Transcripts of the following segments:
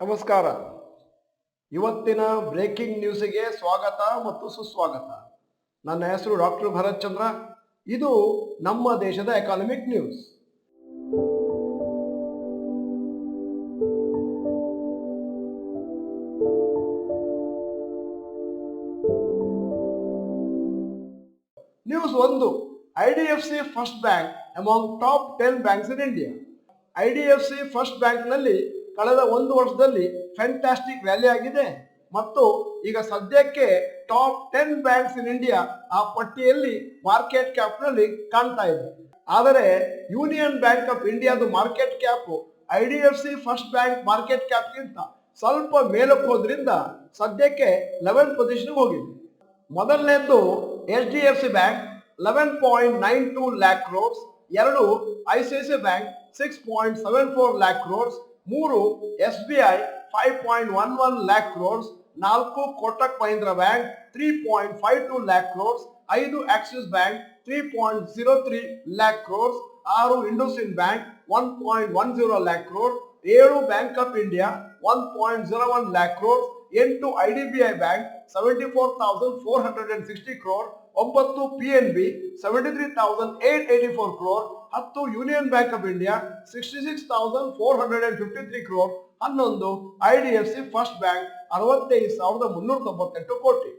ನಮಸ್ಕಾರ. ಇವತ್ತಿನ ಬ್ರೇಕಿಂಗ್ ನ್ಯೂಸ್ಗೆ ಸ್ವಾಗತ ಮತ್ತು ಸುಸ್ವಾಗತ. ನನ್ನ ಹೆಸರು ಡಾಕ್ಟರ್ ಭರತ್ ಚಂದ್ರ. ಇದು ನಮ್ಮ ದೇಶದ economic news. News 1. IDFC first bank among top 10 banks in India. IDFC first bank ನಲ್ಲಿ ಕಳೆದ ಒಂದು ವರ್ಷದಲ್ಲಿ ಫ್ಯಾಂಟಾಸ್ಟಿಕ್ ವ್ಯಾಲಿ ಆಗಿದೆ ಮತ್ತು ಈಗ ಸದ್ಯಕ್ಕೆ ಟಾಪ್ 10 ಬ್ಯಾಂಕ್ಸ್ ಇನ್ ಇಂಡಿಯಾ ಆ ಪಟ್ಟಿಯಲ್ಲಿ ಮಾರ್ಕೆಟ್ ಕ್ಯಾಪ್ ನಲ್ಲಿ ಕಾಣ್ತಾ ಇದೆ. ಆದರೆ ಯೂನಿಯನ್ ಬ್ಯಾಂಕ್ ಆಫ್ ಇಂಡಿಯಾದ market cap IDFC first bank market cap ಗಿಂತ ಸ್ವಲ್ಪ ಮೇಲಕ್ಕೆ ಹೋದ್ರಿಂದ ಸದ್ಯಕ್ಕೆ 11th ಪೊಸಿಷನ್ ಹೋಗಿದೆ. ಮೊದಲನೇದು HDFC bank 11.92 lakh crores, 2 ICICI bank 6.74 lakh crores, 3 SBI 5.11 lakh crores, 4 Kotak Mahindra bank 3.52 lakh crores, 5 Axis bank 3.03 lakh crores, 6 IndusInd bank 1.10 lakh crores, 7 Bank of India 1.01 lakh crores, 8 IDBI bank 74,460 crore, 9 PNB 73,884 crore, 10 Union Bank of India 66,453 crore, 11 IDFC first bank 65,398 ಕೋಟಿ.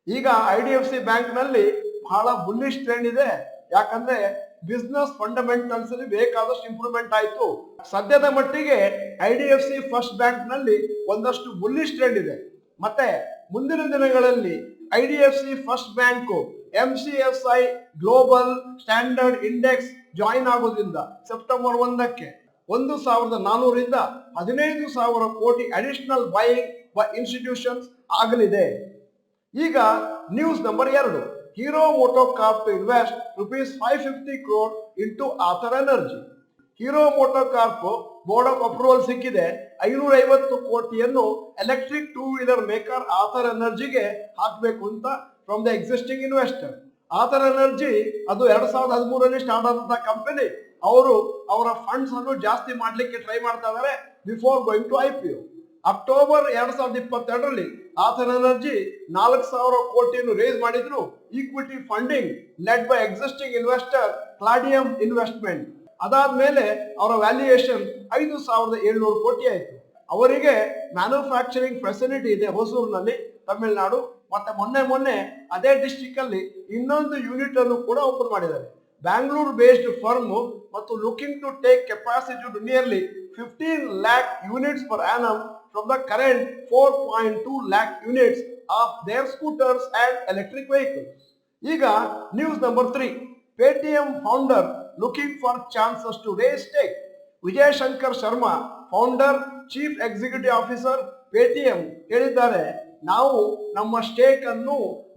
ಈಗ IDFC bank ನಲ್ಲಿ ಬಹಳ bullish trend ಇದೆ. ಯಾಕಂದ್ರೆ business fundamentals ಅಲ್ಲಿ ಬೇಕಾದಷ್ಟು improvement ಆಯ್ತು. ಸದ್ಯದ ಮಟ್ಟಿಗೆ IDFC ಫಸ್ಟ್ ಬ್ಯಾಂಕ್ ನಲ್ಲಿ ಒಂದಷ್ಟು ಬುಲ್ಲಿಶ್ ಟ್ರೆಂಡ್ ಇದೆ. ಮತ್ತೆ ಮುಂದಿನ ದಿನಗಳಲ್ಲಿ IDFC first bank MCSI global standard index join ಆಗೋದ್ರಿಂದ ಸೆಪ್ಟೆಂಬರ್ 1ಕ್ಕೆ 1,400 ರಿಂದ 15,000 ಕೋಟಿ ಅಡಿಷನಲ್ ಬೈಯಿಂಗ್ ಬೈ ಇನ್ಸ್ಟಿಟ್ಯೂಷನ್ಸ್ ಆಗಲಿದೆ. ಈಗ news number 2. Hero MotoCorp to invest ₹550 crore into Ather energy. Hero MotoCorp board of approval ಸಿಕ್ಕಿದೆ. 550 ಕೋಟಿಯನ್ನು ಎಲೆಕ್ಟ್ರಿಕ್ 2 ವೀಲರ್ ಮೇಕರ್ ಆಥರ್ ಎನರ್ಜಿಗೆ ಹಾಕಬೇಕು ಅಂತ from the existing investor. Ather energy ಅದು 2013ರಲ್ಲಿ start ಆದಂತಹ ಕಂಪನಿ. ಅವರು ಅವರ ಫಂಡ್ಸ್ ಅನ್ನು ಜಾಸ್ತಿ ಮಾಡ್ಲಿಕ್ಕೆ ಟ್ರೈ ಮಾಡ್ತಾ ಇದ್ದಾರೆ before going to IPO. October 2022ರಲ್ಲಿ ಆಥರ್ ಎನರ್ಜಿ 4,000 ಕೋಟಿಯನ್ನು ರೇಸ್ ಮಾಡಿದ್ರು. Equity funding led by existing investor Caladium investment. ಅದಾದ್ಮೇಲೆ ಅವರ ವ್ಯಾಲ್ಯೂಯೇಷನ್ 5,700 ಕೋಟಿ ಆಯಿತು. ಅವರಿಗೆ ಮ್ಯಾನುಫ್ಯಾಕ್ಚರಿಂಗ್ ಫೆಸಿಲಿಟಿ ಇದೆ ಹೊಸೂರಿನಲ್ಲಿ, ತಮಿಳುನಾಡು. ಮತ್ತೆ ಮೊನ್ನೆ ಅದೇ ಡಿಸ್ಟ್ರಿಕ್ಟ್ ಅಲ್ಲಿ ಇನ್ನೊಂದು ಯೂನಿಟ್ ಅನ್ನು ಕೂಡ ಓಪನ್ ಮಾಡಿದ್ದಾರೆ. ಬ್ಯಾಂಗ್ಳೂರ್ ಬೇಸ್ಡ್ ಫರ್ಮ್ ಮತ್ತು looking to take capacity to nearly 15 lakh units per annum from the current 4.2 lakh units of their scooters and electric vehicles. ಈಗ news number 3. Paytm founder looking for chances to raise stake. Vijaya Shankar Sharma, founder chief executive officer Paytm ಹೇಳಿದ್ದಾರೆ, ನಾವು ನಮ್ಮ stake ಅನ್ನು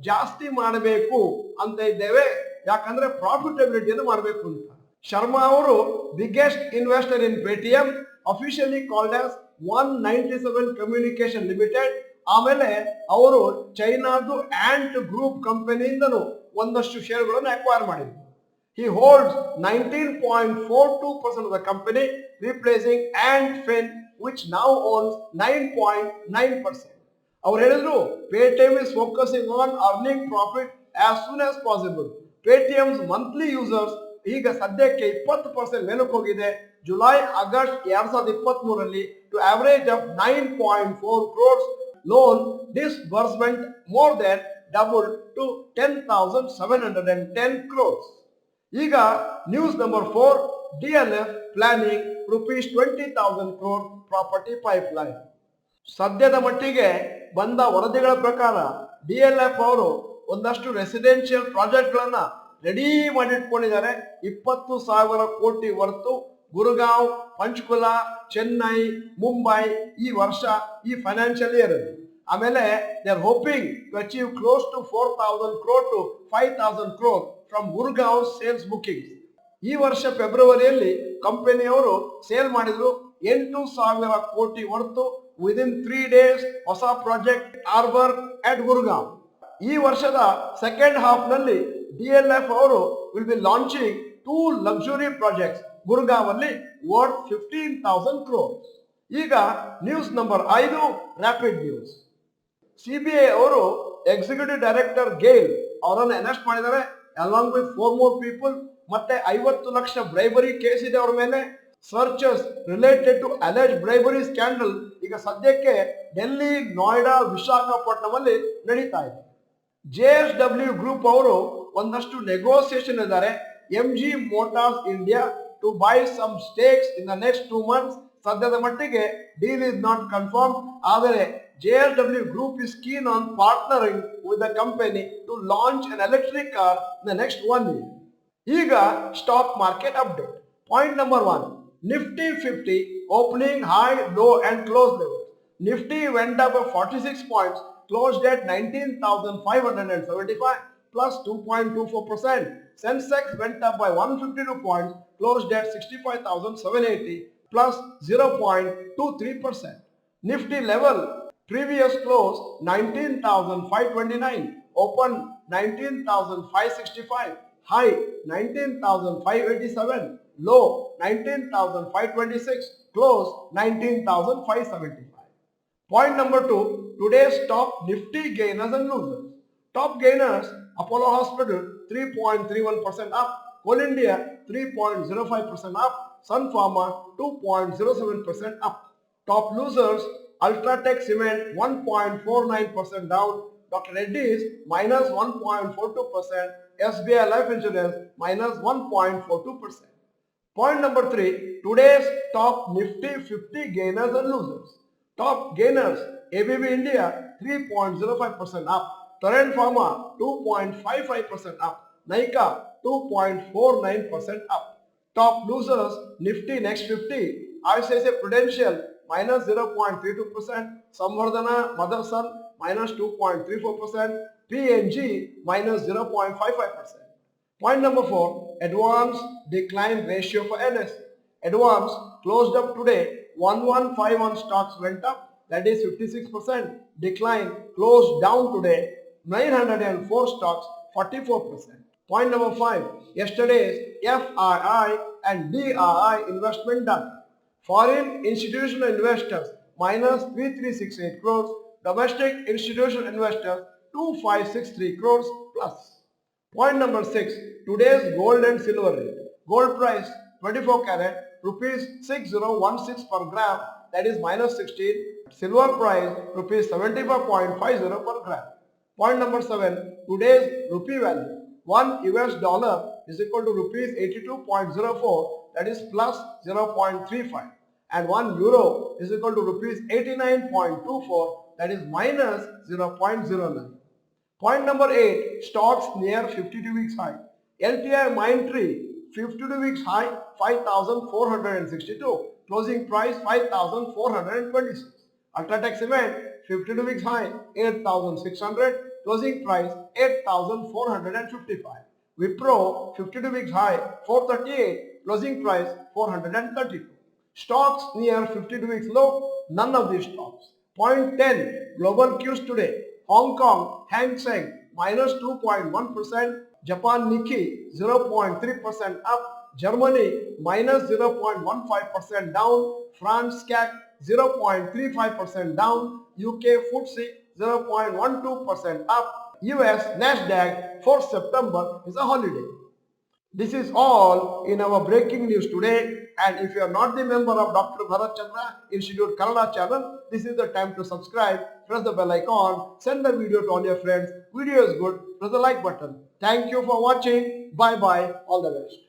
ಜಾಸ್ತಿ ಮಾಡಬೇಕು ಅಂತ ಇದ್ದೇವೆ. ಯಾಕಂದ್ರೆ ಪ್ರಾಫಿಟಬಿಲಿಟಿಯನ್ನು ಮಾಡಬೇಕು ಅಂತ. ಶರ್ಮಾ ಅವರು ಬಿಗ್ಗೆಸ್ಟ್ ಇನ್ವೆಸ್ಟರ್ ಇನ್ Paytm, officially called as 197 communication limited. ಆಮೇಲೆ ಅವರು ಚೈನಾದು ಆಂಟ್ ಗ್ರೂಪ್ ಕಂಪನಿಯಿಂದನೂ ಒಂದಷ್ಟು ಶೇರ್ಗಳನ್ನು ಅಕ್ವೈರ್ ಮಾಡಿದ್ರು. He holds 19.42% of the company, replacing Ant Fin, which now owns 9.9%. ಅವರು ಹೇಳಿದ್ರು, Paytm is focusing on earning profit as soon as possible. Paytm's monthly users ಈಗ ಸದ್ಯಕ್ಕೆ 20% ಮೇಲಕ್ಕೆ ಹೋಗಿದೆ. ಜುಲೈ ಆಗಸ್ಟ್ 2023ರಲ್ಲಿ to average of 9.4 crores. Loan disbursement more than double to 10,710 crores. ಈಗ news number 4. DLF planning ₹20,000 crore property pipeline. ಸದ್ಯದ ಮಟ್ಟಿಗೆ ಬಂದ ವರದಿಗಳ ಪ್ರಕಾರ DLF ಅವರು ಒಂದಷ್ಟು ರೆಸಿಡೆನ್ಷಿಯಲ್ ಪ್ರಾಜೆಕ್ಟ್ಗಳನ್ನ ರೆಡಿ ಮಾಡಿಟ್ಕೊಂಡಿದ್ದಾರೆ. 20,000 ಕೋಟಿ ವರ್ತು ಗುರುಗಾಂವ್, ಪಂಚಕುಲಾ, ಚೆನ್ನೈ, ಮುಂಬೈ ಈ ವರ್ಷ ಈ ಫೈನಾನ್ಷಿಯಲ್ ಇಯರ್. ಆಮೇಲೆ they are hoping to achieve close to 4,000 crore to 5,000 crore from Gurgaon sales bookings. ಈ ವರ್ಷ ಫೆಬ್ರವರಿಯಲ್ಲಿ ಕಂಪನಿಯವರು ಸೇಲ್ ಮಾಡಿದ್ರು 8,000 ಕೋಟಿ ವರ್ತು. ವಿದಿನ್ 3 days ಹೊಸ ಪ್ರಾಜೆಕ್ಟ್ ಆರ್ಬರ್ ಅಟ್ ಗುರುಗಾಂವ್. ಈ ವರ್ಷದ ಸೆಕೆಂಡ್ ಹಾಫ್ ನಲ್ಲಿ DLF ಅವರು will be launching 2 luxury projects Gurgaon ಅಲ್ಲಿ ವರ್ತ್ 15,000 crores. ಈಗ news number 5 rapid news. CBI ಅವರು ಎಕ್ಸಿಕ್ಯೂಟಿವ್ ಡೈರೆಕ್ಟರ್ ಗೇಲ್ ಅವರನ್ನು ಅರೆಸ್ಟ್ ಮಾಡಿದ್ದಾರೆ ಅಲಾಂಗ್ ವಿತ್ 4 more ಪೀಪಲ್. ಮತ್ತೆ 50 ಲಕ್ಷ ಬ್ರೈಬರಿ ಕೇಸ್ ಇದೆ ಅವರ ಮೇಲೆ. Searches related to alleged bribery scandal ಈಗ ಸದ್ಯಕ್ಕೆ ಡೆಲ್ಲಿ, ನೋಯ್ಡಾ, ವಿಶಾಖಪಟ್ಟಣದಲ್ಲಿ ನಡೀತಾ ಇದೆ. JSW ಗ್ರೂಪ್ ಅವರು ಒಂದಷ್ಟು ನೆಗೋಸಿಯೇಷನ್ ಇದ್ದಾರೆ MG Motors India to buy some stakes in the next 2 months. ಸದ್ಯದ ಮಟ್ಟಿಗೆ ಡೀಲ್ ಇಸ್ ನಾಟ್ ಕನ್ಫರ್ಮ್. ಆದರೆ JSW Group is keen on partnering with the company to launch an electric car in the next 1 year. ಈಗ stock market update. Point number 1, Nifty 50 opening high, low and close levels. Nifty went up by 46 points, closed at 19,575 plus 2.24%. Sensex went up by 152 points, closed at 65,780 plus 0.23%. Nifty level previous close 19,529, open 19,565, high 19,587, low 19,526, close 19,575. Point number 2, today's top Nifty gainers and losers. Top gainers, Apollo Hospital 3.31% up, Coal India 3.05% up, Sun Pharma 2.07% up. Top losers, Ultratech Cement 1.49% down, Dr. Reddy's minus 1.42%, SBI Life Insurance minus 1.42%. Point number 3, today's top Nifty 50 gainers and losers. Top gainers, ABB India 3.05% up, Torrent Pharma 2.55% up, Nykaa 2.49% up. Top losers, Nifty Next 50, ICICI Prudential minus 0.32%, Samvardhana Motherson minus 2.34%, PNG minus 0.55%. Point number 4, advance decline ratio for NSE. Advance closed up today 1151 stocks went up, that is 56%. Decline closed down today 904 stocks, 44%. Point number 5, yesterday's FII and DRI investment data. Foreign institutional investors minus 3368 crores, domestic institutional investors 2563 crores plus. Point number 6, today's gold and silver rate. Gold price 24 carat rupees 6016 per gram, that is minus 16. Silver price rupees 75.50 per gram. Point number 7, today's rupee value. 1 US dollar is equal to rupees 82.04, that is plus 0.35, and 1 euro is equal to rupees 89.24, that is minus 0.09. Point number 8, stocks near 52 weeks high. LTI Mindtree 52 weeks high 5,462, closing price 5,426. Ultratech Cement 52 weeks high 8,600, closing price 8,455. Wipro 52 weeks high 438, closing price 432. Stocks near 52 weeks low, none of these stocks. Point 10, global cues today. Hong Kong Hang Seng minus 2.1%, Japan Nikkei 0.3% up, Germany minus 0.15% down, France CAC 0.35% down, UK FTSE 0.12% up, US Nasdaq for September is a holiday. This is all in our breaking news today, and if you are not the member of Dr.Bharath Institute Kannada channel, this is the time to subscribe, press the bell icon, send the video to all your friends. Video is good, press the like button. Thank you for watching. Bye bye, all the best.